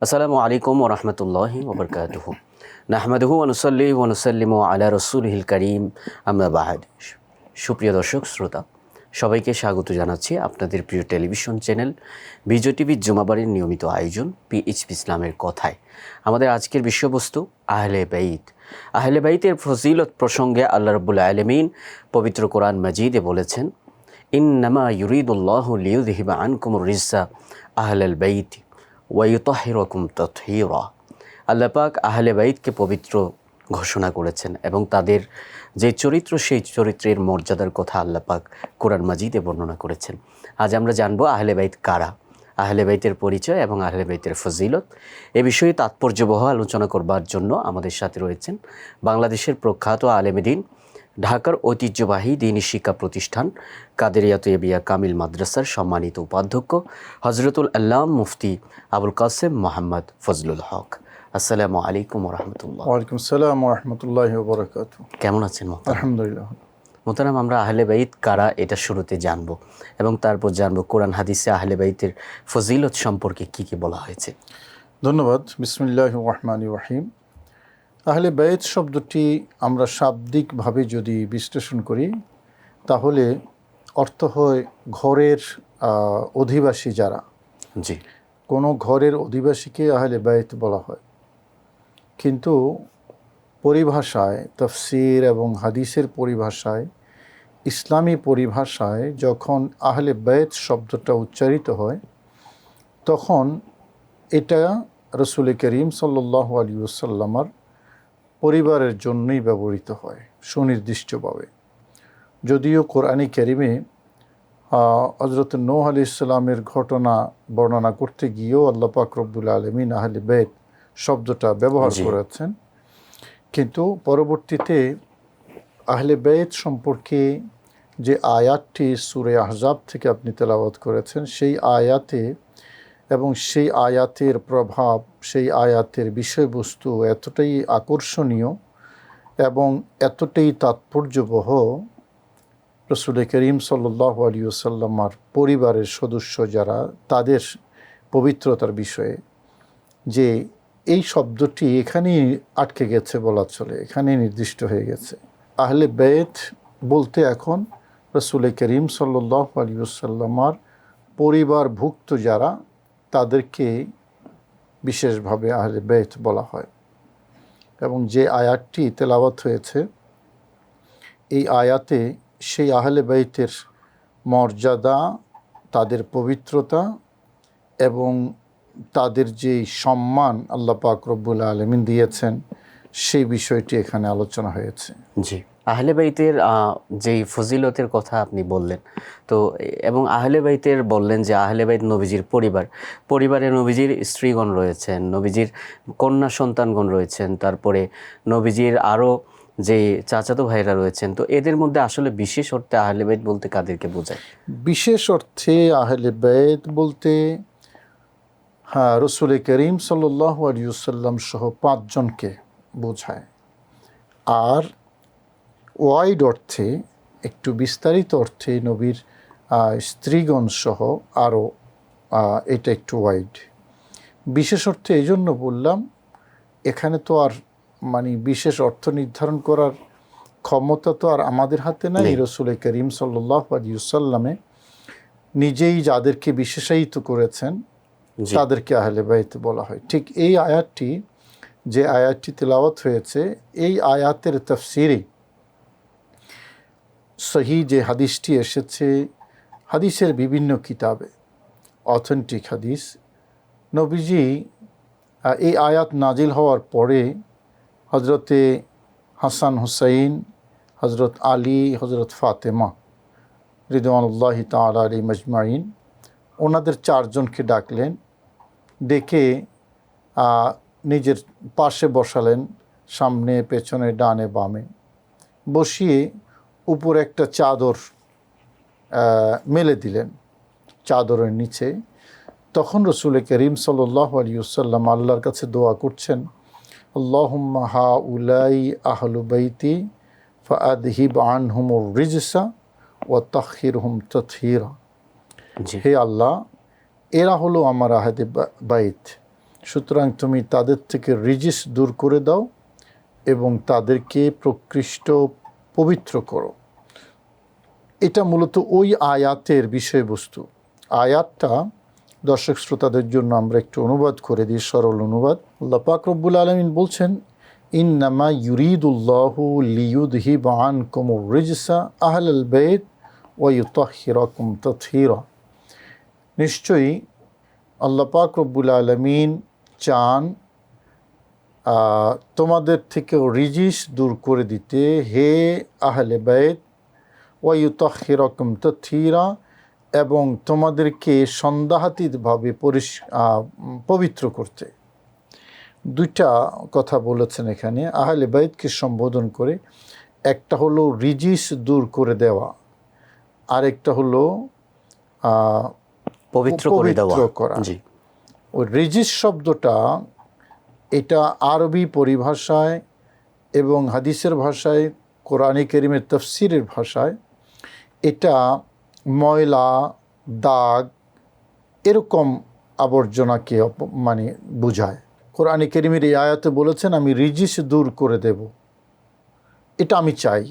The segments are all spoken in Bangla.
আসসালামু আলাইকুম ওরহমতুল্লাহি ওবরকাতুহু নাহমাদুহু ওয়া নুসাল্লি ওয়া নুসাল্লিমু আলা রাসূলিহিল কারীম আম্মা বা'দ। সুপ্রিয় দর্শক শ্রোতা, সবাইকে স্বাগত জানাচ্ছি আপনাদের প্রিয় টেলিভিশন চ্যানেল বিজয় টিভির জুমাবারের নিয়মিত আয়োজন পিএইচপি ইসলামের কথায়। আমাদের আজকের বিষয়বস্তু আহলে বাইত। আহলে বাইতের ফজিলত প্রসঙ্গে আল্লাহ রাব্বুল আলামিন পবিত্র কোরআন মাজিদে বলেছেন, ইন্নামা ইউরিদুল্লাহু লিইউযহিবা আনকুমুর রিজসা আহলাল বাইত ওয়ায়ুতাহিরাকুম তাতহীরা। আল্লাহ পাক আহলে বাইতকে পবিত্র ঘোষণা করেছেন এবং তাদের যে চরিত্র, সেই চরিত্রের মর্যাদার কথা আল্লাহ পাক কোরআন মাজিদে বর্ণনা করেছেন। আজ আমরা জানবো আহলে বাইত কারা, আহলে বাইতের পরিচয় এবং আহলে বাইতের ফজিলত। এ বিষয়ে তাৎপর্যবহ আলোচনা করবার জন্য আমাদের সাথে রয়েছেন বাংলাদেশের প্রখ্যাত আলেমে দ্বীন, ঢাকার ঐতিহ্যবাহী দ্বীনী শিক্ষা প্রতিষ্ঠান কাদেরিয়া তৈয়বিয়া কামিল মাদ্রাসার সম্মানিত উপাধ্যক্ষ হজরতুল আল্লাম মুফতি আবুল কাসেম মোহাম্মদ ফজলুল হক। আসসালামু আলাইকুম ওরহমতুল্লাহ। ওয়ালাইকুম আসসালাম ওরহমতুল্লাহি ওয়াবারাকাতুহু। কেমন আছেন মোহতারাম? আলহামদুলিল্লাহ। মোহতারাম, আমরা আহলে বাইত কারা এটা শুরুতে জানবো এবং তারপর জানবো কোরআন হাদিসে আহলে বাইতের ফজিলত সম্পর্কে কি কি বলা হয়েছে। ধন্যবাদ। বিসমিল্লাহির রহমানির রহিম। আহলে বাইত শব্দটি আমরা শাব্দিকভাবে যদি বিশ্লেষণ করি তাহলে অর্থ হয় ঘরের অধিবাসী যারা। জি, কোনো ঘরের অধিবাসীকে আহলে বাইত বলা হয়। কিন্তু পরিভাষায়, তাফসীর এবং হাদিসের পরিভাষায়, ইসলামী পরিভাষায় যখন আহলে বাইত শব্দটা উচ্চারিত হয় তখন এটা রসুল করিম সাল্লাল্লাহু আলাইহি ওয়াসাল্লামের পরিবারের জন্যই ব্যবহৃত হয় সুনির্দিষ্টভাবে। যদিও কোরআনে কারিমে হযরত নূহ আলাইহিস সালামের ঘটনা বর্ণনা করতে গিয়েও আল্লাহ পাক রব্বুল আলামিন আহলে বাইত শব্দটা ব্যবহার করেছেন, কিন্তু পরবর্তীতে আহলে বাইত সম্পর্কে যে আয়াতটি সূরা আহজাব থেকে আপনি তেলাওয়াত করেছেন, সেই আয়াতে এবং সেই আয়াতের প্রভাব, সেই আয়াতের বিষয়বস্তু এতটাই আকর্ষণীয় এবং এতটাই তাৎপর্যবহ, রসুল করিম সাল্লাল্লাহু আলাইহি ওয়াসাল্লামের পরিবারের সদস্য যারা, তাদের পবিত্রতার বিষয়ে, যে এই শব্দটি এখানেই আটকে গেছে বলা চলে, এখানেই নির্দিষ্ট হয়ে গেছে। আহলে বাইত বলতে এখন রসুল করিম সাল্লাল্লাহু আলাইহি ওয়াসাল্লামের পরিবারভুক্ত যারা, তাদেরকে বিশেষভাবে আহলে বাইত বলা হয়। এবং যে আয়াতটি তেলাওয়াত হয়েছে, এই আয়াতে সেই আহলে বাইতের মর্যাদা, তাদের পবিত্রতা এবং তাদের যে সম্মান আল্লাহ পাক রব্বুল আলামিন দিয়েছেন, সেই বিষয়টি এখানে আলোচনা হয়েছে। জি, আহলে বাইতের যেই ফজিলতের কথা আপনি বললেন, তো এবং আহলে বাইতের বললেন যে আহলে বাইত নবীজির পরিবারে নবীজির স্ত্রীগণ রয়েছেন, নবীজির কন্যা সন্তানগণ রয়েছেন, তারপরে নবীজির আরও যে চাচাতো ভাইরা রয়েছেন। তো এদের মধ্যে আসলে বিশেষ অর্থে আহলে বাইত বলতে কাদেরকে বোঝায়? বিশেষ অর্থে আহলে বাইত বলতে রসুল করিম সাল্লাল্লাহু আলাইহি ওয়াসাল্লাম সহ 5 জনকে বোঝায়। আর ওয়াইড অর্থে, একটু বিস্তারিত অর্থে নবীর স্ত্রীগণ সহ আরও, এটা একটু ওয়াইড। বিশেষ অর্থে এই জন্য বললাম, এখানে তো আর বিশেষ অর্থ নির্ধারণ করার ক্ষমতা তো আর আমাদের হাতে নাই। রসুল করিম সাল্লাল্লাহু আলাইহি ওয়াসাল্লামে নিজেই যাদেরকে বিশেষায়িত করেছেন তাদেরকে আহলে বাইত বলা হয়। ঠিক এই আয়াতটি, যে আয়াতটি তেলাওয়াত হয়েছে, এই আয়াতের তাফসিরে সহি যে হাদিসটি এসেছে, হাদিসের বিভিন্ন কিতাবে, অথেন্টিক হাদিস, নবীজি এই আয়াত নাজিল হওয়ার পরে হজরতে হাসান হুসাইন, হজরত আলী, হজরত ফাতেমা রিদওয়ানুল্লাহি তাআলা আলাইহিম আজমাইন, ওনাদের 4 জনকে ডাকলেন, ডেকে নিজের পাশে বসালেন, সামনে, পেছনে, ডানে বামে বসিয়ে উপরে একটা চাদর মেলে দিলেন চাদরের নিচে। তখন রসুল করিম সাল্লাল্লাহু আলাইহি ওয়াসাল্লাম আল্লাহর কাছে দোয়া করছেন, আল্লাহুম্মা হাউলাই আহলু বাইতি ফাআদহিব আনহুমুর রিজসা ওয়া তাহহিরহুম তাতহীরা। হে আল্লাহ, এরা হলো আমার আহলে বাইত, সুতরাং তুমি তাদের থেকে রিজিস দূর করে দাও এবং তাদেরকে প্রকৃষ্ট পবিত্র করো। এটা মূলত ওই আয়াতের বিষয়বস্তু। আয়াতটা দর্শক শ্রোতাদের জন্য আমরা একটু অনুবাদ করে দিই, সরল অনুবাদ। আল্লাহ পাক রব্বুল আলামিন বলছেন, ইন্নামা ইউরিদুল্লাহু লিয়ুযহিবা আনকুমুর রিজসা আহলাল বাইত ওয়া ইউতাহহিরাকুম তাতহীরা। নিশ্চয়ই আল্লাহ পাক রব্বুল আলামিন চান তোমাদের থেকে রিজিস দূর করে দিতে, হে আহলে বাইত, ওয়া ইউতাহহিরাকুম তাতহীরা, এবং তোমাদেরকে সন্দেহাতীতভাবে পবিত্র করতে। দুইটা কথা বলেছেন এখানে আহলে বাইতকে সম্বোধন করে। একটা হলো রিজিস দূর করে দেওয়া, আরেকটা হলো পবিত্র করা। ওই রিজিস শব্দটা এটা আরবি পরিভাষায় এবং হাদিসের ভাষায়, কোরআনে কারীমের তাফসীরের ভাষায় এটা ময়লা, দাগ, এরকম আবর্জনাকে মানে বোঝায়। কোরআনে কারীমের এই আয়াতে বলেছেন, আমি রিজিস দূর করে দেব, এটা আমি চাই।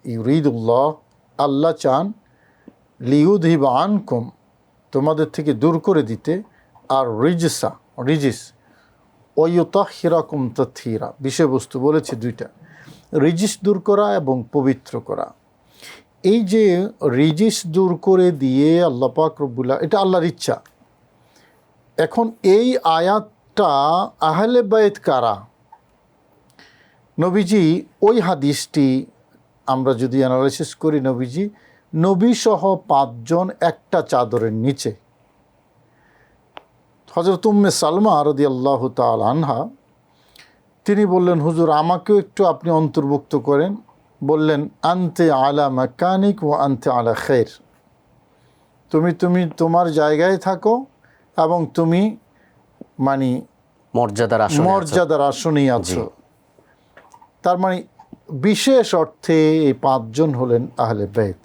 ইউরিদুল্লাহ, আল্লাহ চান, লিয়ুযহিবা আনকুম, তোমাদের থেকে দূর করে দিতে, আর রিজিস ওয়া ইউতাহহিরাকুম তাতহীরা, বিষয়বস্তু বলেছে দুইটা, রিজিস দূর করা এবং পবিত্র করা। এই যে রিজিস দূর করে দিয়ে আল্লাহ পাক রব্বুল, এটা আল্লাহর ইচ্ছা। এখন এই আয়াতটা আহলে বাইত কারা? নবীজি, ওই হাদিসটি আমরা যদি অ্যানালাইসিস করি, নবী সহ 5 জন একটা চাদরের নিচে। হযরত উম্মে সালমা রাদিয়াল্লাহু তাআলা আনহা, তিনি বললেন, হুজুর আমাকেও একটু আপনি অন্তর্ভুক্ত করেন। বললেন, আনতে আলা মাকানিক ওয়া আনতে আলা খাইর, তুমি তোমার জায়গায় থাকো এবং তুমি মানে মর্যাদার আসনেই আছো। তার মানে বিশেষ অর্থে এই 5 জন হলেন আহলে বাইত।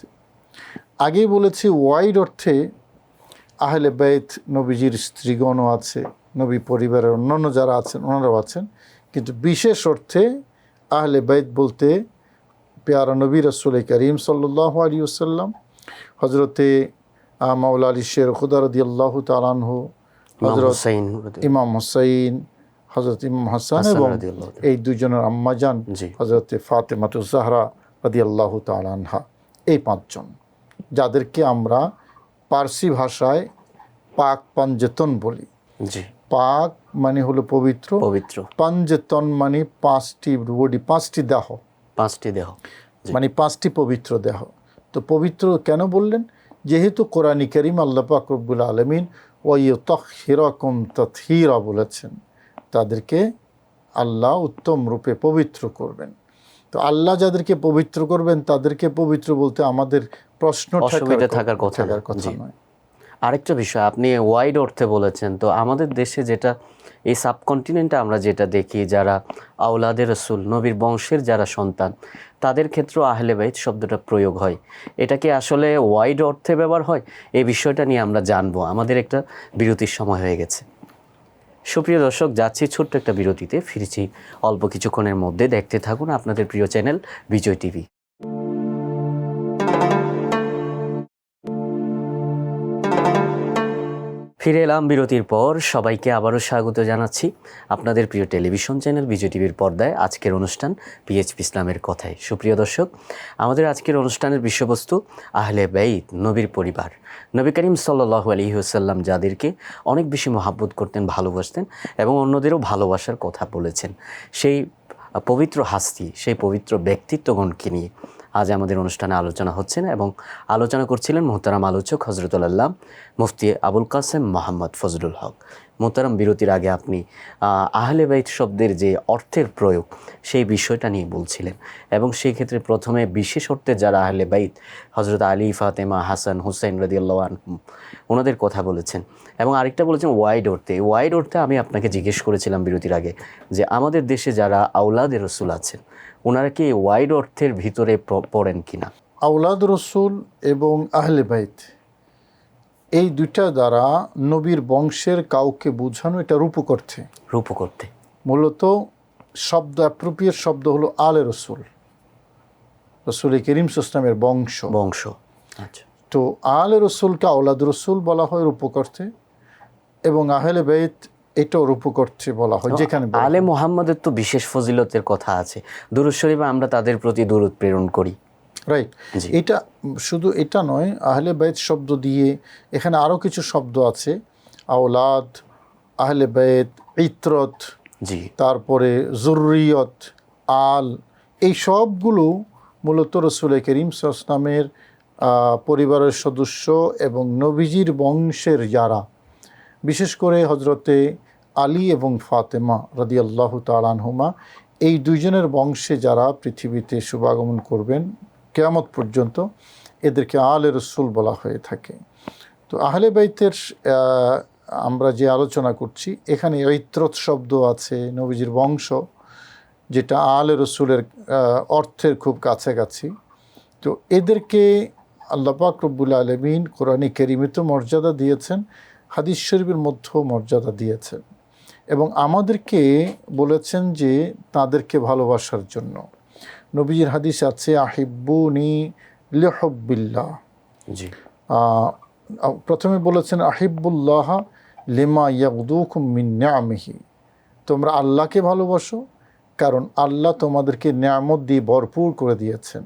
আগেই বলেছি ওয়াইড অর্থে আহলে বাইত নবীজির স্ত্রীগণও আছে, নবী পরিবারের অন্যান্য যারা আছেন ওনারাও আছেন, কিন্তু বিশেষ অর্থে আহলে বাইত বলতে পেয়ারা নবী রাসূল করিম সাল্লাল্লাহু আলাইহি ওয়াসাল্লাম, হযরতে মাওলা আলী শের খুদা রাদিয়াল্লাহু তাআলা আনহু, হযরত ইমাম হুসাইন, হযরত ইমাম হাসান, এবং এই দুইজনের আম্মাজান হযরতে ফাতেমাতুজ জাহরা রাদিয়াল্লাহু তাআলা আনহা। এই 5 জন, যাদেরকে আমরা পার্সি ভাষায় পাক পাঞ্জেতন বলি। পাক মানে হলো পবিত্র, পাঞ্জেতন মানে 5টি বডি, 5টি দেহ, মানে 5টি পবিত্র দেহ। তো পবিত্র কেন বললেন? যেহেতু কোরআনে কারীম আল্লাহ পাক রব্বুল আলামিন ওয়া ইউতাহহিরাকুম তাতহীরা বলেছেন, তাদেরকে আল্লাহ উত্তম রূপে পবিত্র করবেন। তো আল্লাহ যাদেরকে পবিত্র করবেন তাদেরকে পবিত্র বলতে আমাদের প্রশ্ন থাকার কথা নয়। আরেকটা বিষয়, আপনি ওয়াইড অর্থে বলেছেন, তো আমাদের দেশে যেটা এই সাবকন্টিনেন্টে আমরা যেটা দেখি, যারা আওলাদে রাসূল, নবীর বংশের যারা সন্তান, তাদের ক্ষেত্রেও আহলে বাইত শব্দটা প্রয়োগ হয়। এটা কি আসলে ওয়াইড অর্থে ব্যবহার হয়? এই বিষয়টা নিয়ে আমরা জানবো। আমাদের একটা বিরতির সময় হয়ে গেছে। সুপ্রিয় দর্শক, যাচ্ছি ছোট্ট একটা বিরতিতে, ফিরেছি অল্প কিছুক্ষণের মধ্যে। দেখতে থাকুন আপনাদের প্রিয় চ্যানেল বিজয় টিভি। ফিরে এলাম বিরতির পর। সবাইকে আবারও স্বাগত জানাচ্ছি আপনাদের প্রিয় টেলিভিশন চ্যানেল বিজয় টিভির পর্দায় আজকের অনুষ্ঠান পিএইচপি ইসলামের কথায়। সুপ্রিয় দর্শক, আমাদের আজকের অনুষ্ঠানের বিষয়বস্তু আহলে বাইত, নবীর পরিবার। নবী করিম সাল্লাল্লাহু আলাইহি ওয়াসাল্লাম যাদেরকে অনেক বেশি মহব্বত করতেন, ভালোবাসতেন এবং অন্যদেরও ভালোবাসার কথা বলেছেন, সেই পবিত্র হাস্তি, সেই পবিত্র ব্যক্তিত্বগণকে নিয়ে আজ আমাদের অনুষ্ঠানে আলোচনা হচ্ছে না, এবং আলোচনা করছিলেন মোহতারাম আলোচক হযরতুল আল্লাহ মুফতি আবুল কাসেম মোহাম্মদ ফজলুল হক। মোহতারাম, বিরতির আগে আপনি আহলে বাইত শব্দের যে অর্থের প্রয়োগ সেই বিষয়টা নিয়ে বলছিলেন, এবং সেই ক্ষেত্রে প্রথমে বিশেষ অর্থে যারা আহলে বাইত, হযরত আলী, ফাতেমা, হাসান, হুসাইন রাদিয়াল্লাহু আনহুম, ওনাদের কথা বলেছেন, এবং আরেকটা বলেছেন ওয়াইড অর্থে। ওয়াইড অর্থে আমি আপনাকে জিজ্ঞেস করেছিলাম বিরতির আগে যে আমাদের দেশে যারা আওলাদে রাসূল আছেন, ওনারা কি ওয়াইড অর্থের ভিতরে পড়েন কিনা? আওলাদ রাসূল এবং আহলে বাইত এই দুইটা দ্বারা নবীর বংশের কাউকে বোঝানো এটা রূপকর্থে। রূপকর্থে মূলত শব্দ, অ্যাপ্রোপ্রিয়েট শব্দ হলো আলে রসুল, রসুল করিম ইসলামের বংশ। বংশ, আচ্ছা। তো আলে রসুলকে আওলাদ রসুল বলা হয় রূপকর্থে, এবং আহলে বাইত এটাও রূপকর্থে বলা হয়। যেখানে আলে মুহাম্মাদের তো বিশেষ ফজিলতের কথা আছে, দুরূদ শরীফে আমরা তাদের প্রতি দরুদ প্রেরণ করি। রাইট। এটা শুধু এটা নয়, আহলে বাইত শব্দ দিয়ে এখানে আরও কিছু শব্দ আছে, আওলাদ, আহলে বাইত, ইতরত, জি, তারপরে জুররিয়ত, আল, এই সবগুলো মূলত রসুল করিম সাল্লাল্লাহু আলাইহি ওয়াসাল্লামের পরিবারের সদস্য এবং নবীজির বংশের যারা, বিশেষ করে হজরতে আলী এবং ফাতেমা রাদিয়াল্লাহু তাআলা আনহুমা, এই দুইজনের বংশে যারা পৃথিবীতে শুভাগমন করবেন কিয়ামত পর্যন্ত, এদেরকে আলে রসুল বলা হয়ে থাকে। তো আহলে বাইতের আমরা যে আলোচনা করছি, এখানে ইতরত শব্দ আছে, নবীজির বংশ, যেটা আলে রসুলের অর্থের খুব কাছাকাছি। তো এদেরকে আল্লাহ পাক রব্বুল আলামিন কোরআনে কারীমে তো মর্যাদা দিয়েছেন, হাদিস শরীফের মধ্যেও মর্যাদা দিয়েছেন, এবং আমাদেরকে বলেছেন যে তাদেরকে ভালোবাসার জন্য। নবীজির হাদিস আছে আহিব্বুনি লিহুব্বিল্লাহ। জি, প্রথমে বলেছেন আহিব্বুল্লাহ লিমা ইয়াগদুকুম মিন নিআমিহি, তোমরা আল্লাহকে ভালোবাসো কারণ আল্লাহ তোমাদেরকে নিয়ামত দিয়ে ভরপুর করে দিয়েছেন।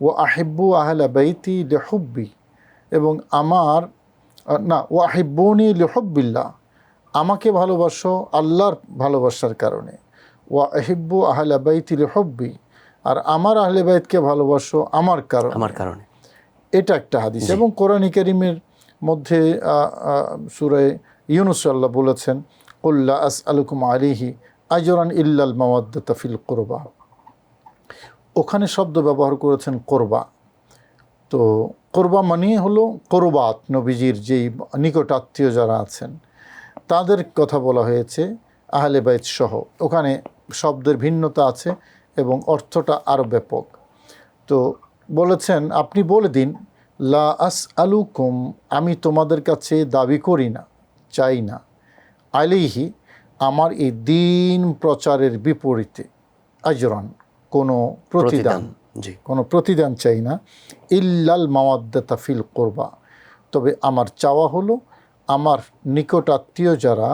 ও আহিব্বু আহলা বাইতি লিহুব্বি, এবং আমার ও আহিব্বুনি লিহুব্বিল্লাহ, আমাকে ভালোবাসো আল্লাহর ভালোবাসার কারণে। ও আহিব্বু আহলা বাইতি লিহুব্বি, আর আমার আহলে বাইতকে ভালোবাসো আমার কারণে। এটা একটা হাদিস। এবং কোরআন কারীমের মধ্যে সূরা ইউনূস আল্লাহ বলেছেন কুল লা আসআলুকুম আলাইহি আজরান ইল্লাল মাওয়াদ্দাতা ফিল কুরবা, ওখানে শব্দ ব্যবহার করেছেন কোরবা। তো কোরবা মানে হলো কোরবাত, নবীজির যেই নিকট আত্মীয় যারা আছেন তাদের কথা বলা হয়েছে আহলে বাইত সহ। ওখানে শব্দের ভিন্নতা আছে এবং অর্থটা আরও ব্যাপক। তো বলেছেন আপনি বলে দিন লা আসআলুকুম, আমি তোমাদের কাছে দাবি করি না, চাই না, আলাইহি, আমার এই দ্বীন প্রচারের বিপরীতে, আজরান, কোনো প্রতিদান চাই না, ইল্লাল মাওয়াদ্দাতা ফিল কুরবা, তবে আমার চাওয়া হলো আমার নিকট আত্মীয় যারা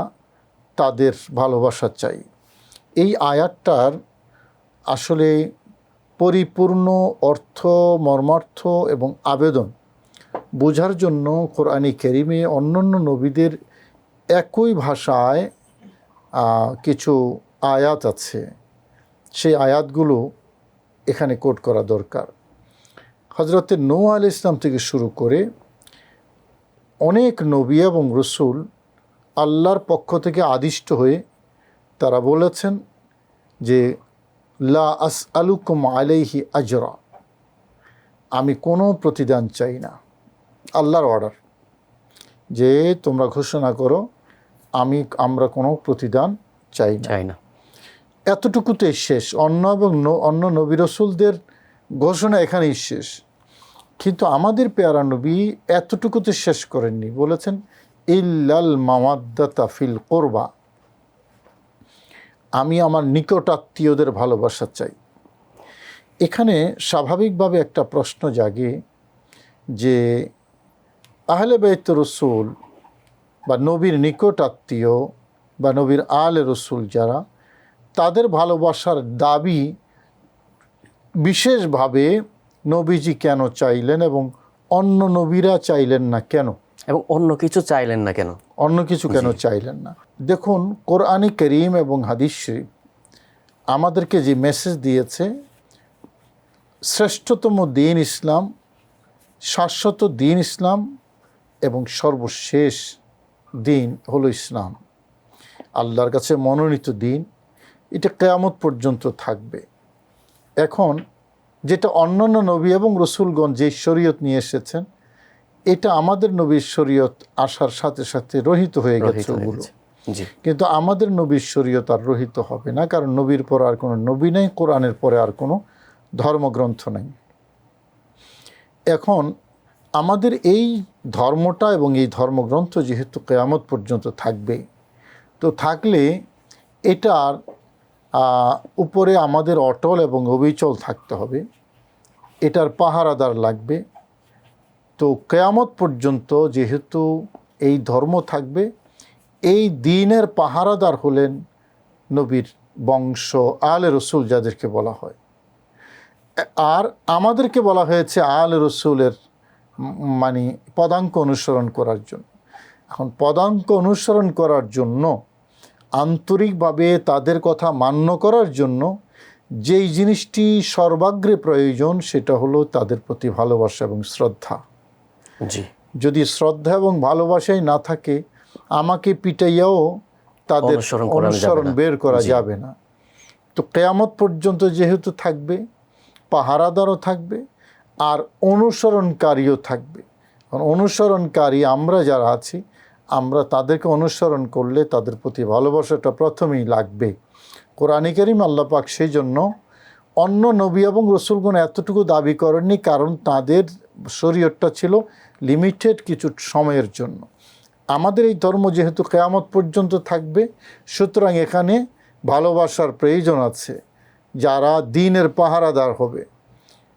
তাদের ভালোবাসা চাই। এই আয়াতটার আসলে পরিপূর্ণ অর্থ, মর্মার্থ এবং আবেদন বোঝার জন্য কোরআনে কারীমে অন্যান্য নবীদের একই ভাষায় কিছু আয়াত আছে, সেই আয়াতগুলো এখানে কোট করা দরকার। হজরতে নূহ আলাইহিস সালাম থেকে শুরু করে অনেক নবী এবং রসুল আল্লাহর পক্ষ থেকে আদিষ্ট হয়ে তারা বলেছেন যে লা আসআলুকুম আলাইহি আজরা, আমি কোনো প্রতিদান চাই না। আল্লাহর অর্ডার যে তোমরা ঘোষণা করো আমরা কোনো প্রতিদান চাই না। এতটুকুতে শেষ। অন্য নবী রসুলদের ঘোষণা এখানেই শেষ, কিন্তু আমাদের পেয়ারা নবী এতটুকুতে শেষ করেননি, বলেছেন ইল্লাল মাওয়াদ্দাতা ফিল কুরবা, আমি আমার নিকট আত্মীয়দের ভালোবাসা চাই। এখানে স্বাভাবিকভাবে একটা প্রশ্ন জাগে যে আহলে বাইত রসুল বা নবীর নিকট আত্মীয় বা নবীর আলে রসুল যারা, তাদের ভালোবাসার দাবি বিশেষভাবে নবীজি কেন চাইলেন এবং অন্য নবীরা চাইলেন না কেন, এবং অন্য কিছু চাইলেন না কেন, কেন চাইলেন না? দেখুন, কোরআনে কারীম এবং হাদিস শরীফ আমাদেরকে যে মেসেজ দিয়েছে, শ্রেষ্ঠতম দিন ইসলাম, শাশ্বত দিন ইসলাম এবং সর্বশেষ দিন হলো ইসলাম, আল্লাহর কাছে মনোনীত দিন, এটা কিয়ামত পর্যন্ত থাকবে। এখন যেটা অন্যান্য নবী এবং রসুলগণ যে শরীয়ত নিয়ে এসেছেন, এটা আমাদের নবীর শরীয়ত আসার সাথে সাথে রহিত হয়ে গেছে ওগুলো, কিন্তু আমাদের নবীর শরীয়ত আর রহিত হবে না, কারণ নবীর পর আর কোনো নবী নেই, কোরআনের পরে আর কোনো ধর্মগ্রন্থ নেই। এখন আমাদের এই ধর্মটা এবং এই ধর্মগ্রন্থ যেহেতু কিয়ামত পর্যন্ত থাকবে, তো থাকলে এটার উপরে আমাদের অটল এবং অবিচল থাকতে হবে, এটার পাহারাদার লাগবে। তো কিয়ামত পর্যন্ত যেহেতু এই ধর্ম থাকবে, এই দ্বীনের পাহারাদার হলেন নবীর বংশ আলে রসুল যাদেরকে বলা হয়। আর আমাদেরকে বলা হয়েছে আলে রসুলের মানে পদাঙ্ক অনুসরণ করার জন্য। এখন পদাঙ্ক অনুসরণ করার জন্য, আন্তরিকভাবে তাদের কথা মান্য করার জন্য যেই জিনিসটি সর্বাগ্রে প্রয়োজন সেটা হলো তাদের প্রতি ভালোবাসা এবং শ্রদ্ধা। জি, যদি শ্রদ্ধা এবং ভালোবাসাই না থাকে, আমাকে পিটাইয়াও তাদের অনুসরণ বের করা যাবে না। তো কিয়ামত পর্যন্ত যেহেতু থাকবে, পাহারাদারও থাকবে আর অনুসরণকারীও থাকবে। অনুসরণকারী আমরা যারা আছি, আমরা তাদেরকে অনুসরণ করলে তাদের প্রতি ভালোবাসাটা প্রথমেই লাগবে। কোরআনে কারীম আল্লাহ পাক সেই জন্য অন্য নবী এবং রসুলগণ এতটুকু দাবি করেননি, কারণ তাদের শরীয়তটা ছিল লিমিটেড কিছু সময়ের জন্য। আমাদের এই ধর্ম যেহেতু কিয়ামত পর্যন্ত থাকবে, সুতরাং এখানে ভালোবাসার প্রয়োজন আছে যারা দ্বীনের পাহারাদার হবে,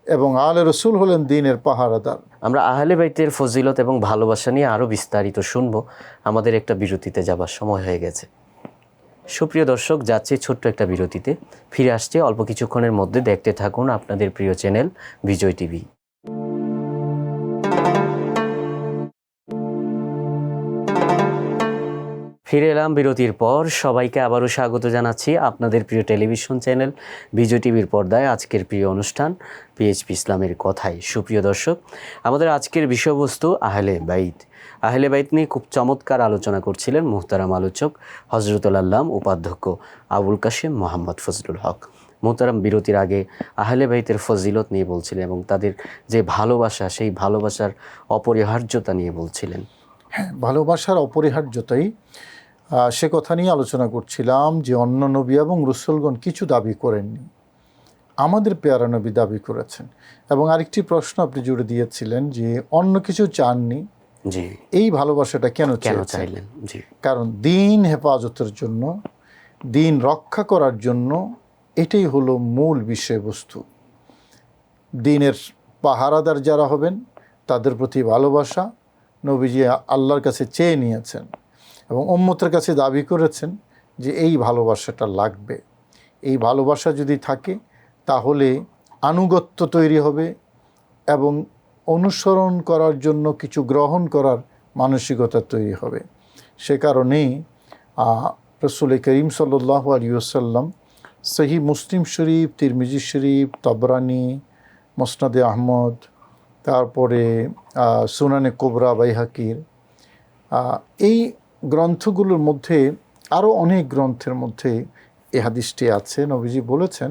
এবং আলে রসুল হলেন দ্বীনের পাহারাদার। আমরা আহলে বাইতের ফজিলত এবং ভালোবাসা নিয়ে আরও বিস্তারিত শুনব। আমাদের একটা বিরতিতে যাবার সময় হয়ে গেছে। সুপ্রিয় দর্শক, যাচ্ছে ছোট্ট একটা বিরতিতে, ফিরে আসছে অল্প কিছুক্ষণের মধ্যে। দেখতে থাকুন আপনাদের প্রিয় চ্যানেল বিজয় টিভি। ফিরে এলাম বিরতির পর। সবাইকে আবারও স্বাগত জানাচ্ছি আপনাদের প্রিয় টেলিভিশন চ্যানেল বিজয় টিভির পর্দায় আজকের প্রিয় অনুষ্ঠান পিএইচপি ইসলামের কথায়। সুপ্রিয় দর্শক, আমাদের আজকের বিষয়বস্তু আহলে বাইত। আহলে বাইত নিয়ে খুব চমৎকার আলোচনা করছিলেন মুহতারাম আলোচক হজরতুল আল্লাম উপাধ্যক্ষ আবুল কাশেম মোহাম্মদ ফজলুল হক। মুহতারাম, বিরতির আগে আহলে বাইতের ফজিলত নিয়ে বলছিলেন এবং তাদের যে ভালোবাসা, সেই ভালোবাসার অপরিহার্যতা নিয়ে বলছিলেন। হ্যাঁ, ভালোবাসার অপরিহার্যতাই সে কথা নিয়ে আলোচনা করছিলাম যে অন্য নবী এবং রসুলগণ কিছু দাবি করেননি, আমাদের পেয়ারা নবী দাবি করেছেন। এবং আরেকটি প্রশ্ন আপনি জুড়ে দিয়েছিলেন যে অন্য কিছু চাননি, জি, এই ভালোবাসাটা কেন চাইলেন? জি, কারণ দ্বীন হেফাজতের জন্য, দ্বীন রক্ষা করার জন্য এটাই হলো মূল বিষয়বস্তু। দ্বীনের পাহারাদার যারা হবেন তাদের প্রতি ভালোবাসা নবীজি আল্লাহর কাছে চেয়ে নিয়েছেন এবং উম্মতের কাছে দাবি করেছেন যে এই ভালোবাসাটা লাগবে। এই ভালোবাসা যদি থাকে তাহলে আনুগত্য তৈরি হবে এবং অনুসরণ করার জন্য কিছু গ্রহণ করার মানসিকতা তৈরি হবে। সে কারণেই রাসূল করিম সাল্লাল্লাহু আলাইহি ওয়াসাল্লাম সহিহ মুসলিম শরীফ, তিরমিজি শরীফ, তবরানি, মুসনাদে আহমদ, তারপরে সুনানে কুবরা বাইহাকির, এই গ্রন্থগুলোর মধ্যে আরও অনেক গ্রন্থের মধ্যে এই হাদিসটি আছে। নবীজি বলেছেন,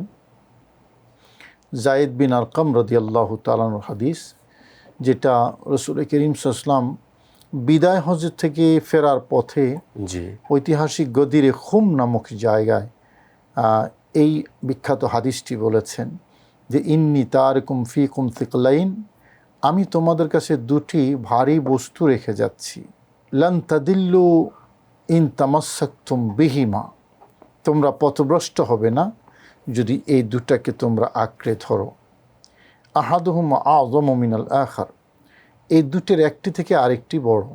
জায়েদ বিন আরকাম রাদিয়াল্লাহু তাআলার হাদিস, যেটা রাসূল করিম সাল্লাল্লাহু আলাইহি ওয়াসাল্লাম বিদায় হজ থেকে ফেরার পথে ঐতিহাসিক গদিরে খুম নামক জায়গায় এই বিখ্যাত হাদিসটি বলেছেন যে, ইন্নী তারিকুম ফিকুম সিকলাইন, আমি তোমাদের কাছে দুটি ভারী বস্তু রেখে যাচ্ছি। লান তাদিল্লু ইন তামাসসাকতুম বিহিমা, তোমরা পথভ্রষ্ট হবে না যদি এই দুটাকে তোমরা আঁকড়ে ধরো। আহাদুহুমা আযমু মিনাল আখার, এই দুটের একটি থেকে আরেকটি বড়।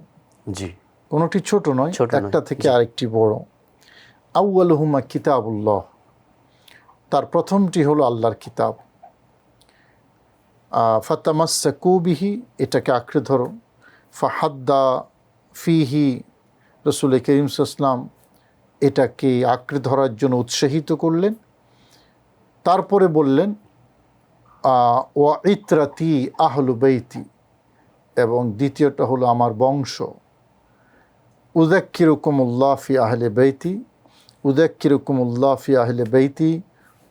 জি, কোনোটি ছোট নয়, একটা থেকে আরেকটি বড়। আউয়ালুহুমা কিতাবুল্লাহ, তার প্রথমটি হলো আল্লাহর কিতাব। ফাতামাসসাকু বিহি, এটাকে আঁকড়ে ধরো। ফাহাদ্দা ফিহি, রাসূল করিম সাল্লাল্লাহু আলাইহি ওয়াসাল্লাম এটাকে আঁকড়ে ধরার জন্য উৎসাহিত করলেন। তারপরে বললেন ওয়া ইতরাতি আহলু বাইতি, এবং দ্বিতীয়টা হলো আমার বংশ। উযাক্কিরুকুমুল্লাহ ফি আহলি বাইতি, উযাক্কিরুকুমুল্লাহ ফি আহলি বাইতি,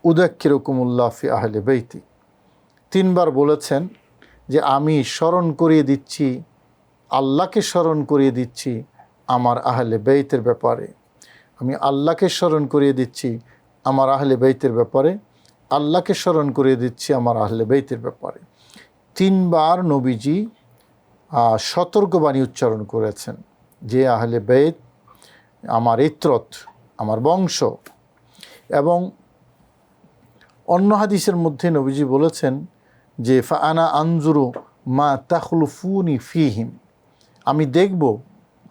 উযাক্কিরুকুমুল্লাহ ফি আহলি বাইতি। তিনবার বলেছেন যে আমি স্মরণ করিয়ে দিচ্ছি, আল্লাহকে স্মরণ করিয়ে দিচ্ছি আমার আহলে বাইতের ব্যাপারে। আমি আল্লাহকে স্মরণ করিয়ে দিচ্ছি আমার আহলে বাইতের ব্যাপারে, আল্লাহকে স্মরণ করিয়ে দিচ্ছি আমার আহলে বাইতের ব্যাপারে। তিনবার নবীজি সতর্কবাণী উচ্চারণ করেছেন যে আহলে বাইত আমার ইত্রত, আমার বংশ। এবং অন্য হাদিসের মধ্যে নবীজি বলেছেন যে ফাআনা আনজুরু মা তাখলুফুনি ফিহিম, আমি দেখব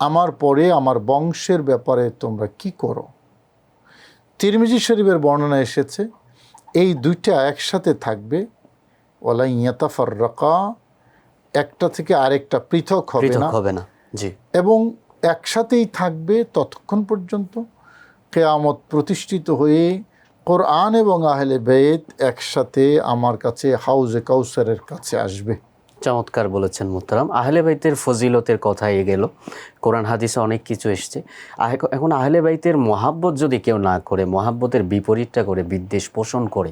আমার পরে আমার বংশের ব্যাপারে তোমরা কি করো। তিরমিজি শরীফের বর্ণনা এসেছে এই দুইটা একসাথে থাকবে, ওয়ালা ইয়াতাফাররাকা, একটা থেকে আরেকটা পৃথক হবে না, জি, এবং একসাথেই থাকবে ততক্ষণ পর্যন্ত কিয়ামত প্রতিষ্ঠিত হয়ে কোরআন এবং আহলে বাইত একসাথে আমার কাছে হাউজে কাউসারের কাছে আসবে। চমৎকার বলেছেন মুহতারাম। আহলে বাইতের ফজিলতের কথা গেল, কোরআন হাদিসে অনেক কিছু এসছে। এখন আহলে বাইতের মহাব্বত যদি কেউ না করে, মহাব্বতের বিপরীতটা করে, বিদ্বেষ পোষণ করে,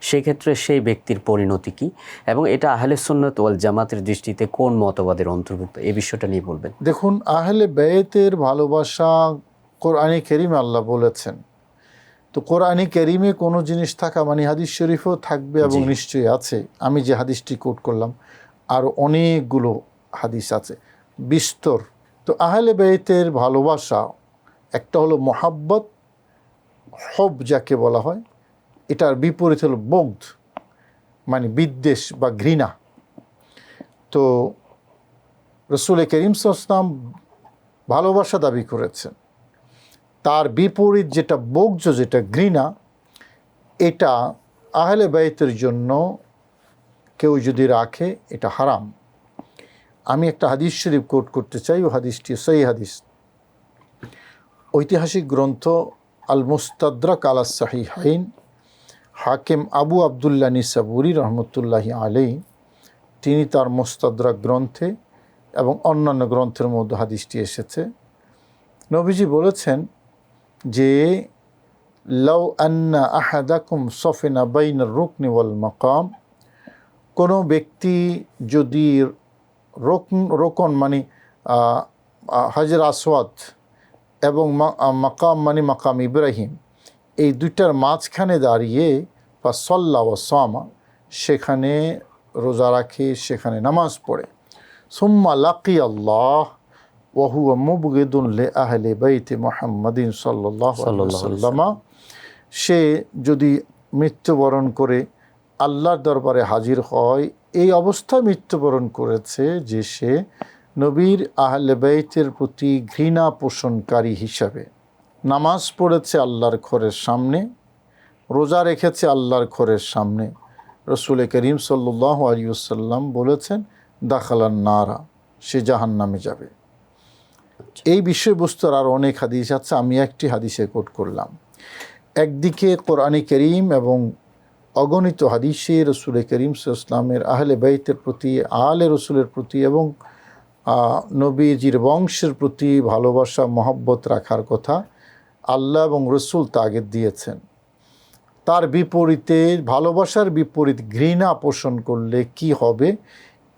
সেক্ষেত্রে সেই ব্যক্তির পরিণতি কী, এবং এটা আহলে সুন্নাত ওয়াল জামাতের দৃষ্টিতে কোন মতবাদের অন্তর্ভুক্ত, এই বিষয়টা নিয়ে বলবেন। দেখুন, আহলে বাইতের ভালোবাসা কোরআনে কারীমে আল্লাহ বলেছেন। তো কোরআনে কারীমে কোনো জিনিস থাকা মানে হাদিস শরীফও থাকবে, এবং নিশ্চয়ই আছে। আমি যে হাদিসটি কোট করলাম আর অনেকগুলো হাদিস আছে বিস্তর। তো আহলে বাইতের ভালোবাসা একটা হলো মোহাব্বত, হব যাকে বলা হয়, এটার বিপরীত হলো বগদ, মানে বিদ্বেষ বা ঘৃণা। তো রাসূল করিম সাল্লাল্লাহু আলাইহি ওয়াসাল্লাম ভালোবাসা দাবি করেছেন, তার বিপরীত যেটা বগজ, যেটা ঘৃণা, এটা আহলে বাইতের জন্য কেউ যদি রাখে এটা হারাম। আমি একটা হাদিস শরীফ কোট করতে চাই, ও হাদিসটি সহিহ হাদিস। ঐতিহাসিক গ্রন্থ আল মুস্তাদরাক আলা সাহিহাইন, হাকিম আবু আবদুল্লাহ নিসাবুরি রহমতুল্লাহি আলাইহি, তিনি তার মুস্তাদরাক গ্রন্থে এবং অন্যান্য গ্রন্থের মধ্যে হাদিসটি এসেছে। নবীজি বলেছেন যে লাউ আন্না আহাদাকুম সফিনা বাইনার রুকনি ওয়াল মাকাম, কোনো ব্যক্তি যদি রোকন মানে হাজর আসওয়াদ এবং মাকাম মানে মাকাম ইব্রাহিম, এই দুইটার মাঝখানে দাঁড়িয়ে বা সল্লা ও সামা, সেখানে রোজা রাখে, সেখানে নামাজ পড়ে, সুম্মা লাকি আল্লাহ ওয়াহুয়া মুবগিদুন লি আহলি বাইতি মুহাম্মাদিন সাল্লাল্লাহু আলাইহি ওয়াসাল্লাম, সে যদি মৃত্যুবরণ করে আল্লাহর দরবারে হাজির হয়, এই অবস্থায় মৃত্যুবরণ করেছে যে সে নবীর আহলে বাইতের প্রতি ঘৃণা পোষণকারী হিসাবে। নামাজ পড়েছে আল্লাহর ঘরের সামনে, রোজা রেখেছে আল্লাহর ঘরের সামনে। রাসূল করিম সাল্লাল্লাহু আলাইহি ওয়াসাল্লাম বলেছেন দাখালান নারা, সে জাহান্নামে যাবে। এই বিষয়বস্তুর আর অনেক হাদিস আছে, আমি একটি হাদিসে কোট করলাম। একদিকে কোরআনে কারীম এবং অগণিত হাদিসে রাসূল করিম সাল্লাল্লাহু আলাইহি ওয়াসাল্লামের আহলে বাইতের প্রতি, আলে রসুলের প্রতি এবং নবীজির বংশের প্রতি ভালোবাসা মহব্বত রাখার কথা আল্লাহ এবং রসুল তাগিদ দিয়েছেন। তার বিপরীতে, ভালোবাসার বিপরীত ঘৃণা পোষণ করলে কি হবে,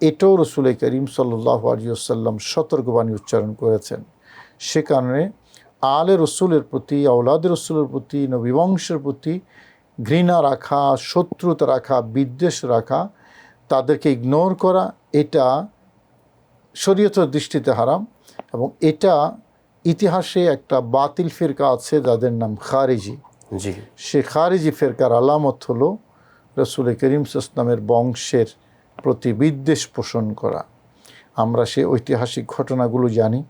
এটাও রাসূল করিম সাল্লাল্লাহু আলাইহি ওয়াসাল্লাম সতর্কবাণী উচ্চারণ করেছেন। সে কারণে আলে রসুলের প্রতি, আওলাদ রসুলের প্রতি, নবী বংশের প্রতি ঘৃণা রাখা, শত্রুতা রাখা, বিদ্বেষ রাখা, তাদেরকে ইগনোর করা, এটা শরীয়তের দৃষ্টিতে হারাম। এবং এটা ইতিহাসে একটা বাতিল ফিরকা আছে যাদের নাম খারিজি। সে খারিজি ফিরকার আলামত হলো রাসূল করিম সাল্লাল্লাহু আলাইহি ওয়াসাল্লামের বংশের প্রতি বিদ্বেষ পোষণ করা। আমরা সে ঐতিহাসিক ঘটনাগুলো জানি।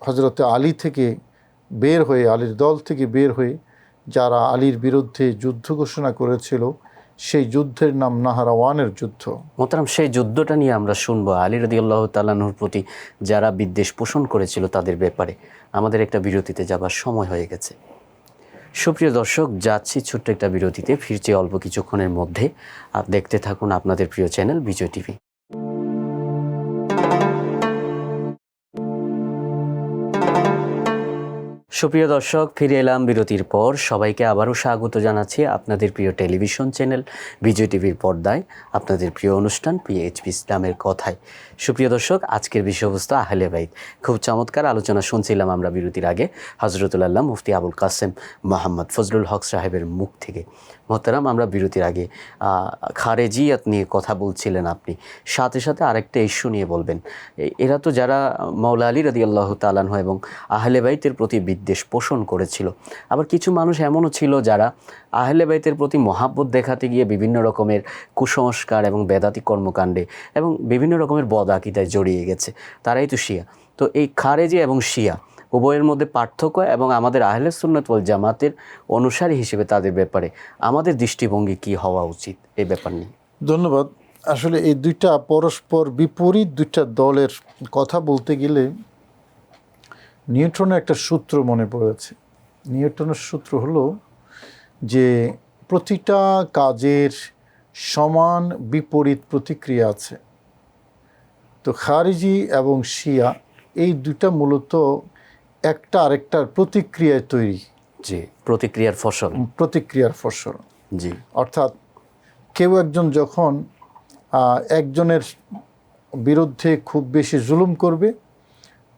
হযরতে আলী থেকে বের হয়ে, আলীর দল থেকে বের হয়ে যারা আলীর বিরুদ্ধে যুদ্ধ ঘোষণা করেছিল, সেই যুদ্ধের নাম নাহরাওয়ানের যুদ্ধ। মোহতারাম, সেই যুদ্ধটা নিয়ে আমরা শুনবো। আলী রাদিয়াল্লাহু তাআলা আনহুর প্রতি যারা বিদ্বেষ পোষণ করেছিল তাদের ব্যাপারে। আমাদের একটা বিরতিতে যাবার সময় হয়ে গেছে। সুপ্রিয় দর্শক, যাচ্ছি ছোট্ট একটা বিরতিতে, ফিরছি অল্প কিছুক্ষণের মধ্যে। দেখতে থাকুন আপনাদের প্রিয় চ্যানেল বিজয় টিভি। সুপ্রিয় দর্শক, ফিরে এলাম বিরতির পর। সবাইকে আবারও স্বাগত জানাচ্ছি আপনাদের প্রিয় টেলিভিশন চ্যানেল বিজয় টিভির পর্দায়, আপনাদের প্রিয় অনুষ্ঠান পিএইচপি ইসলামের কথায়। সুপ্রিয় দর্শক, আজকের বিষয়বস্তু আহলে বাইত। খুব চমৎকার আলোচনা শুনছিলাম আমরা বিরতির আগে হযরতুল আল্লাহ মুফতি আবুল কাসেম মোহাম্মদ ফজলুল হক সাহেবের মুখ থেকে। মোহতারাম, আমরা বিরতির আগে খারেজিয়াত নিয়ে কথা বলছিলেন আপনি, সাথে সাথে আরেকটা ইস্যু নিয়ে বলবেন। এরা তো যারা মাওলা আলী রাদিয়াল্লাহু তাআলা আনহু এবং আহলে বাইতের প্রতি বিদ্বেষ পোষণ করেছিল, আবার কিছু মানুষ এমনও ছিল যারা আহলে বাইতের প্রতি মহাব্বত দেখাতে গিয়ে বিভিন্ন রকমের কুসংস্কার এবং বেদাতি কর্মকাণ্ডে এবং বিভিন্ন রকমের বদ আকীদায় জড়িয়ে গেছে, তারাই তো শিয়া। তো এই খারেজি এবং শিয়া উভয়ের মধ্যে পার্থক্য এবং আমাদের আহলে সুন্নাত ওয়াল জামাতের অনুসারী হিসেবে তাদের ব্যাপারে আমাদের দৃষ্টিভঙ্গি কি হওয়া উচিত এই ব্যাপার নিয়ে। ধন্যবাদ। আসলে এই দুইটা পরস্পর বিপরীত দুইটা দলের কথা বলতে গেলে নিউটনের একটা সূত্র মনে পড়েছে। নিউটনের সূত্র হলো যে প্রতিটা কাজের সমান বিপরীত প্রতিক্রিয়া আছে। তো খারিজি এবং শিয়া এই দুইটা মূলত একটা আরেকটার প্রতিক্রিয়ায় তৈরি, জি, প্রতিক্রিয়ার ফসল। জি, অর্থাৎ কেউ একজন যখন একজনের বিরুদ্ধে খুব বেশি জুলুম করবে,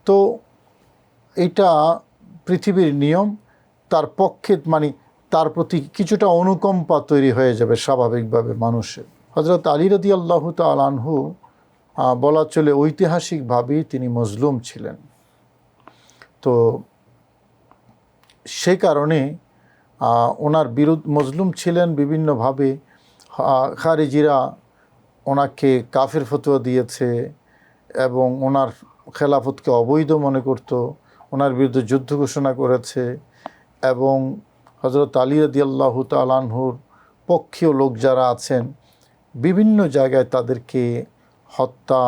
তো এটা পৃথিবীর নিয়ম, তার পক্ষে মানে তার প্রতি কিছুটা অনুকম্পা তৈরি হয়ে যাবে স্বাভাবিকভাবে মানুষের। হযরত আলী রাদিয়াল্লাহু তাআলা আনহু বলা চলে ঐতিহাসিকভাবেই তিনি মজলুম ছিলেন। তো সেই কারণে ওনার মজলুম ছিলেন বিভিন্নভাবে। খারিজিরা ওনাকে কাফের ফতোয়া দিয়েছে এবং ওনার খেলাফতকে অবৈধ মনে করত, ওনার বিরুদ্ধে যুদ্ধ ঘোষণা করেছে এবং হযরত আলী রাদিয়াল্লাহু তাআলা আনহুর পক্ষীয় লোক যারা আছেন বিভিন্ন জায়গায় তাদেরকে হত্যা,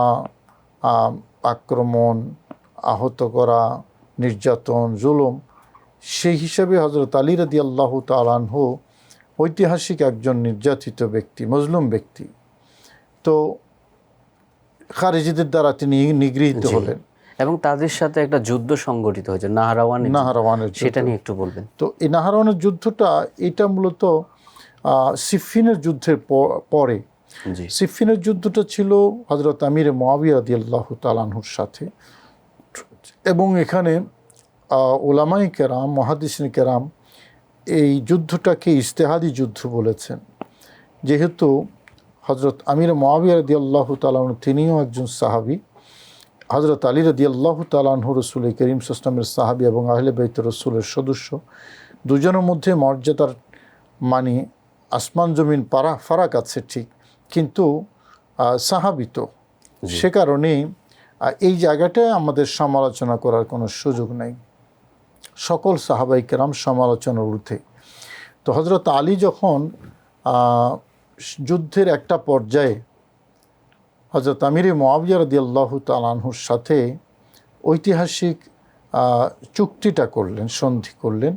আক্রমণ, আহত করা, নির্যাতন, জুলুম। সেই হিসাবে হযরত আলী রাদিয়াল্লাহু তাআলা আনহু ঐতিহাসিক একজন নির্যাতিত ব্যক্তি, মজলুম ব্যক্তি। তো খারিজিদের দ্বারা তিনি নিগৃহীত হলেন এবং তাদের সাথে একটা যুদ্ধ সংগঠিত হয়েছে নাহরাওয়ানের, সেটা নিয়ে একটু বলবেন। তো এই নাহরাওয়ানের যুদ্ধটা এটা মূলত সিফফিনের যুদ্ধের পরে। সিফফিনের যুদ্ধটা ছিল হযরত আমির মুআবিয়া রাদিয়াল্লাহু তাআলা আনহুর সাথে, এবং এখানে উলামায়ে কেরাম, মুহাদ্দিসিনে কেরাম এই যুদ্ধটাকে ইজতিহাদি যুদ্ধ বলেছেন, যেহেতু হযরত আমির মুআবিয়া রাদিয়াল্লাহু তাআলা আনহু তিনিও একজন সাহাবী, হযরত আলী রাদিয়াল্লাহু তাআলা আনহু রাসূল করিম সাল্লাল্লাহু আলাইহি ওয়াসাল্লামের সাহাবী এবং আহলে বাইতের রাসূলের সদস্য, দুজনের মধ্যে মর্যাদার মানে আসমান জমিন ফারাক আছে ঠিক, কিন্তু সাহাবী তো, সে কারণে এই জায়গাটায় আমাদের সমালোচনা করার কোনো সুযোগ নাই। সকল সাহাবায়ে কেরাম সমালোচনার ঊর্ধ্বে। তো হযরত আলী যখন যুদ্ধের একটা পর্যায়ে হযরত আমির মুআবিয়া রাদিয়াল্লাহু তাআলা আনহুর সাথে ঐতিহাসিক চুক্তিটা করলেন, সন্ধি করলেন,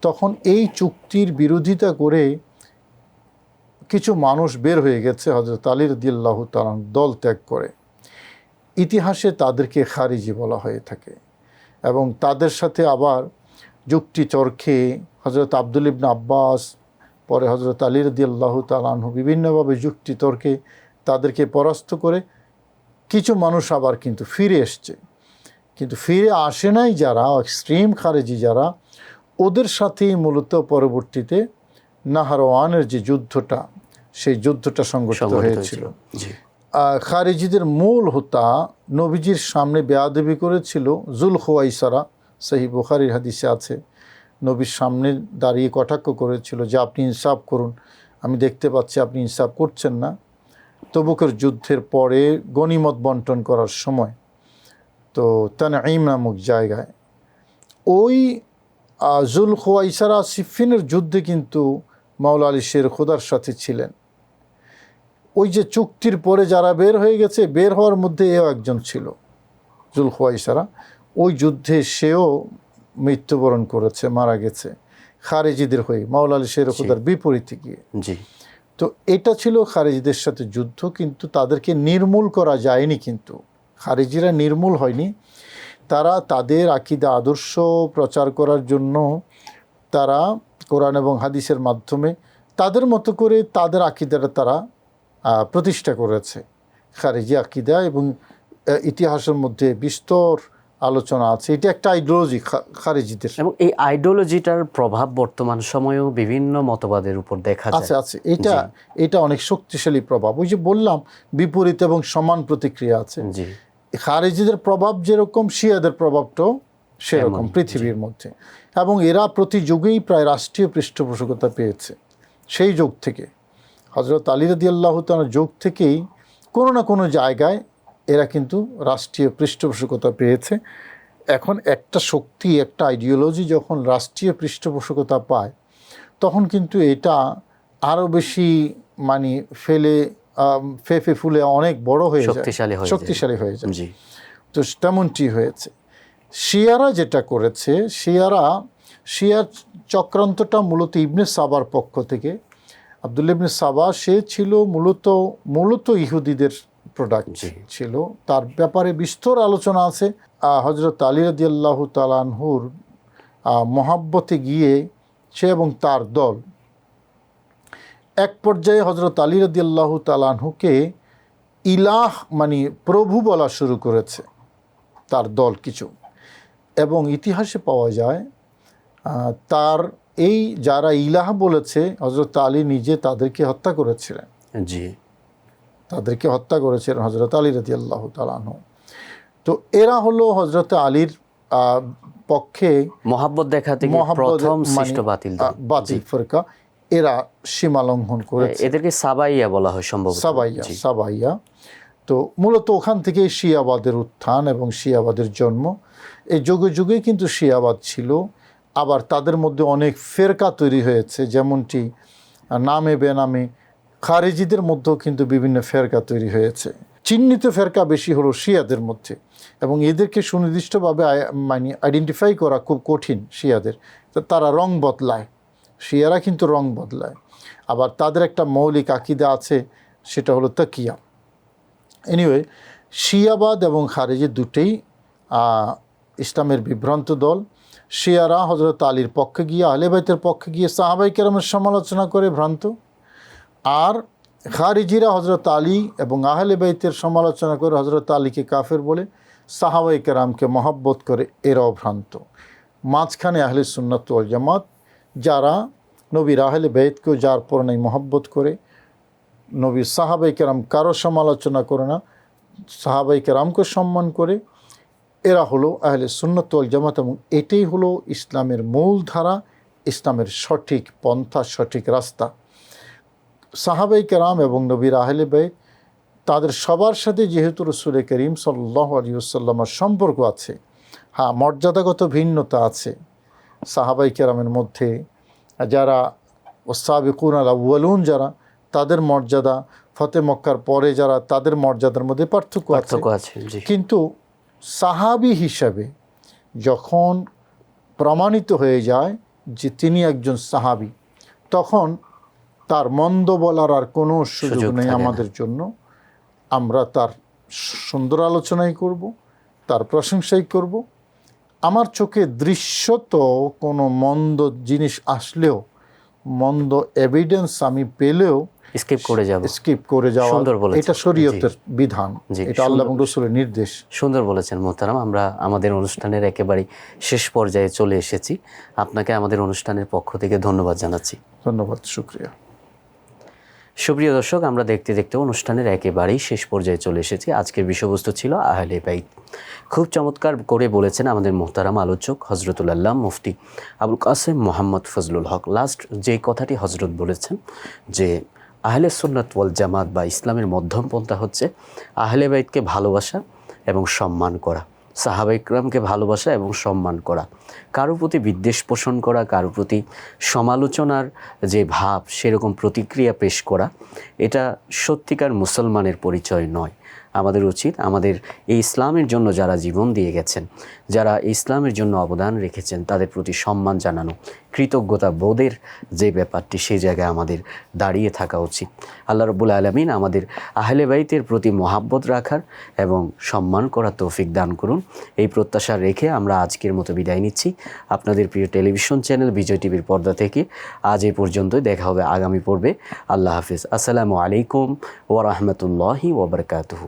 তখন এই চুক্তির বিরোধিতা করে কিছু মানুষ বের হয়ে গেছে হযরত আলী রাদিয়াল্লাহু তাআলা দল ত্যাগ করে। ইতিহাসে তাদেরকে খারিজি বলা হয়ে থাকে এবং তাদের সাথে আবার যুক্তি তর্কে হযরত আব্দুল ইবনে আব্বাস, পরে হযরত আলী রাদিয়াল্লাহু তাআলা আনহু বিভিন্নভাবে যুক্তি তর্কে তাদেরকে পরাস্ত করে কিছু মানুষ আবার কিন্তু ফিরে এসছে। কিন্তু ফিরে আসে নাই যারা এক্সট্রিম খারেজি যারা, ওদের সাথেই মূলত পরবর্তীতে নাহরাওয়ানের যে যুদ্ধটা, সেই যুদ্ধটা সংগঠিত হয়েছিল। খারিজিদের মূল হোতা নবীজির সামনে বেয়াদবি করেছিল যুলখুয়াইসারা, সহিহ বুখারীর হাদিসে আছে, নবীর সামনে দাঁড়িয়ে কটাক্ষ করেছিল যে আপনি ইনসাফ করুন, আমি দেখতে পাচ্ছি আপনি ইনসাফ করছেন না। তবুকের যুদ্ধের পরে গনিমত বন্টন করার সময় তো তানঈম নামক জায়গায় ওই যুলখুয়াইসারা সিফফিনের যুদ্ধে কিন্তু মাওলা আলী শের খোদার সাথে ছিলেন। ওই যে চুক্তির পরে যারা বের হয়ে গেছে, বের হওয়ার মধ্যে এও একজন ছিল, যুলখুয়াইসারা। ওই যুদ্ধে সেও মৃত্যুবরণ করেছে, মারা গেছে খারিজিদের হয়ে, মাওলা আলী শের খোদার বিপরীতে গিয়ে। তো এটা ছিল খারিজিদের সাথে যুদ্ধ, কিন্তু তাদেরকে নির্মূল করা যায়নি। কিন্তু খারিজিরা নির্মূল হয়নি, তারা তাদের আকীদা আদর্শ প্রচার করার জন্য তারা কোরআন এবং হাদিসের মাধ্যমে তাদের মতো করে তাদের আকীদাটা তারা প্রতিষ্ঠা করেছে। খারিজি আকীদা এবং ইতিহাসের মধ্যে বিস্তর আলোচনা আছে। এটা একটা আইডিওলজি খারিজিদের। এবং এই আইডিওলজিটার প্রভাব বর্তমান সময়েও বিভিন্ন মতবাদের উপর দেখা যায়। আছে এটা অনেক শক্তিশালী প্রভাব। ওই যে বললাম বিপরীত এবং সমান প্রতিক্রিয়া আছে। জি, খারিজিদের প্রভাব যেরকম শিয়াদের প্রভাবটাও সেরকম পৃথিবীর মধ্যে, এবং এরা প্রতি যুগেই প্রায় রাষ্ট্রীয় পৃষ্ঠপোষকতা পেয়েছে। সেই যুগ থেকে হযরত আলী রাদিয়াল্লাহু তাআলার যুগ থেকেই কোনো না কোনো জায়গায় এরা কিন্তু রাষ্ট্রীয় পৃষ্ঠপোষকতা পেয়েছে। এখন একটা শক্তি, একটা আইডিওলজি যখন রাষ্ট্রীয় পৃষ্ঠপোষকতা পায়, তখন কিন্তু এটা আরও বেশি মানে ফেফে ফুলে অনেক বড় হয়ে যায়, শক্তিশালী হয়ে যায়। জি, তো তেমনটি হয়েছে। শিয়ারা যেটা করেছে, শিয়ার চক্রান্তটা মূলত ইবনে সাবার পক্ষ থেকে। আব্দুল্লাহ ইবনে সাবা সে ছিল মূলত ইহুদিদের প্রোডাক্ট ছিল। তার ব্যাপারে বিস্তর আলোচনা আছে। হযরত আলী রাদিয়াল্লাহু তাআলা আনহুর মহাব্বতে গিয়ে সে এবং তার দল এক পর্যায়ে হযরত আলী রাদিয়াল্লাহু তাআলা আনহুকে ইলাহ মানে প্রভু বলা শুরু করেছে তার দল কিছু। এবং ইতিহাসে পাওয়া যায় তার এই যারা ইলাহ বলেছে হযরত আলী নিজে তাদেরকে হত্যা করেছিলেন। জি, তাদেরকে হত্যা করেছিলেন হযরত আলী রাদিয়াল্লাহু তাআলা আনহু। তো এরা হলো হযরত আলীর পক্ষে মহাব্বত দেখাতে গিয়ে প্রথম সৃষ্ট বাতিল ফিরকা। এরা সীমা লঙ্ঘন করেছে। এদেরকে সাবাইয়া বলা হয় সম্ভবত। সাবাইয়া। তো মূলত ওখান থেকে শিয়াবাদের উত্থান এবং শিয়াবাদের জন্ম। এই যুগে যুগে কিন্তু শিয়াবাদ ছিল। আবার তাদের মধ্যে অনেক ফেরকা তৈরি হয়েছে, যেমনটি নামে বেনামে খারিজিদের মধ্যেও কিন্তু বিভিন্ন ফেরকা তৈরি হয়েছে। চিহ্নিত ফেরকা বেশি হলো শিয়াদের মধ্যে, এবং এদেরকে সুনির্দিষ্টভাবে মানে আইডেন্টিফাই করা খুব কঠিন শিয়াদের। তারা রং বদলায়, শিয়ারা কিন্তু রং বদলায়। আবার তাদের একটা মৌলিক আকীদা আছে, সেটা হলো তাকিয়া। এনিওয়ে, শিয়াবাদ এবং খারিজি দুটেই ইসলামের বিভ্রান্ত দল। শিয়ারা হযরত আলীর পক্ষে গিয়ে, আহলে বাইতের পক্ষে গিয়ে সাহাবায়ে কেরামের সমালোচনা করে ভ্রান্ত, আর খারিজিরা হযরত আলী এবং আহলে বাইতের সমালোচনা করে হযরত আলীকে কাফের বলে, সাহাবায়ে কেরামকে মহব্বত করে, এরাও ভ্রান্ত। মাঝখানে আহলে সুন্নাত ওয়াল জামাত, যারা নবীর আহলে বাইতকেও যার পরনাই মহব্বত করে, নবীর সাহাবায়ে কেরাম কারো সমালোচনা করে না, সাহাবায়ে কেরামকে সম্মান করে, এরা হলো আহলে সুন্নাত ওয়াল জামাত। এবং এটাই হলো ইসলামের মূল ধারা, ইসলামের সঠিক পন্থা, সঠিক রাস্তা। সাহাবায়ে কেরাম এবং নবীর আহলে বাইত তাদের সবার সাথে যেহেতু রাসূল করিম সাল্লাল্লাহু আলাইহি ওয়াসাল্লামের সম্পর্ক আছে, হ্যাঁ মর্যাদাগত ভিন্নতা আছে সাহাবায়ে কেরামের মধ্যে। যারা ওয়াসাবিকুন আল আউয়ালুন, যারা তাদের মর্যাদা, ফতে মক্কার পরে যারা, তাদের মর্যাদার মধ্যে পার্থক্য আছে। কিন্তু সাহাবী হিসাবে যখন প্রমাণিত হয়ে যায় যে তিনি একজন সাহাবী, তখন তার মন্দ বলার আর কোনো সুযোগ নেই আমাদের জন্য। আমরা তার সুন্দর আলোচনাই করব, তার প্রশংসাই করব। আমার চোখে দৃশ্যত কোনো মন্দ জিনিস আসলেও, মন্দ এভিডেন্স আমি পেলেও স্কিপ করে যাওয়া এটা শরীয়তের বিধান, এটা আল্লাহ এবং রাসূলের নির্দেশ। সুন্দর বলেছেন মোহতারাম। আমরা আমাদের অনুষ্ঠানের একেবারেই শেষ পর্যায়ে চলে এসেছি। আপনাকে আমাদের অনুষ্ঠানের পক্ষ থেকে ধন্যবাদ জানাচ্ছি। ধন্যবাদ, শুকরিয়া। সুপ্রিয় দর্শক, আমরা দেখতে দেখতে অনুষ্ঠানের একেবারেই শেষ পর্যায়ে চলে এসেছি। আজকের বিষয়বস্তু ছিল আহলে বাইত। খুব চমৎকার করে বলেছেন আমাদের মোহতারাম আলোচক হযরতুল আল্লাহ মুফতি আবুল কাসেম মোহাম্মদ ফজলুল হক। লাস্ট যে কথাটি হযরত বলেছেন যে আহলে সুন্নাত ওয়াল জামাত বা ইসলামের মধ্যমপন্থা হচ্ছে আহলে বাইতকে ভালোবাসা এবং সম্মান করা, সাহাবায়ে কেরামকে ভালোবাসা এবং সম্মান করা, কারো প্রতি বিদ্বেষ পোষণ করা, কারো প্রতি সমালোচনার যে ভাব সেরকম প্রতিক্রিয়া পেশ করা, এটা সত্যিকার মুসলমানের পরিচয় নয়। আমাদের উচিত আমাদের এই ইসলামের জন্য যারা জীবন দিয়ে গেছেন, যারা ইসলামের জন্য অবদান রেখেছেন, তাদের প্রতি সম্মান জানানো, কৃতজ্ঞতা বোধের যে ব্যাপারটি, সেই জায়গায় আমাদের দাঁড়িয়ে থাকা উচিত। আল্লাহ রাব্বুল আলামিন আমাদের আহলে বাইতের প্রতি মহাব্বত রাখার এবং সম্মান করার তৌফিক দান করুন। এই প্রত্যাশা রেখে আমরা আজকের মতো বিদায় নিচ্ছি আপনাদের প্রিয় টেলিভিশন চ্যানেল বিজয় টিভির পর্দা থেকে। আজ এই পর্যন্তই, দেখা হবে আগামী পর্বে। আল্লাহ হাফিজ। আসসালামু আলাইকুম ওয়া রাহমাতুল্লাহি ওয়া বারাকাতুহু।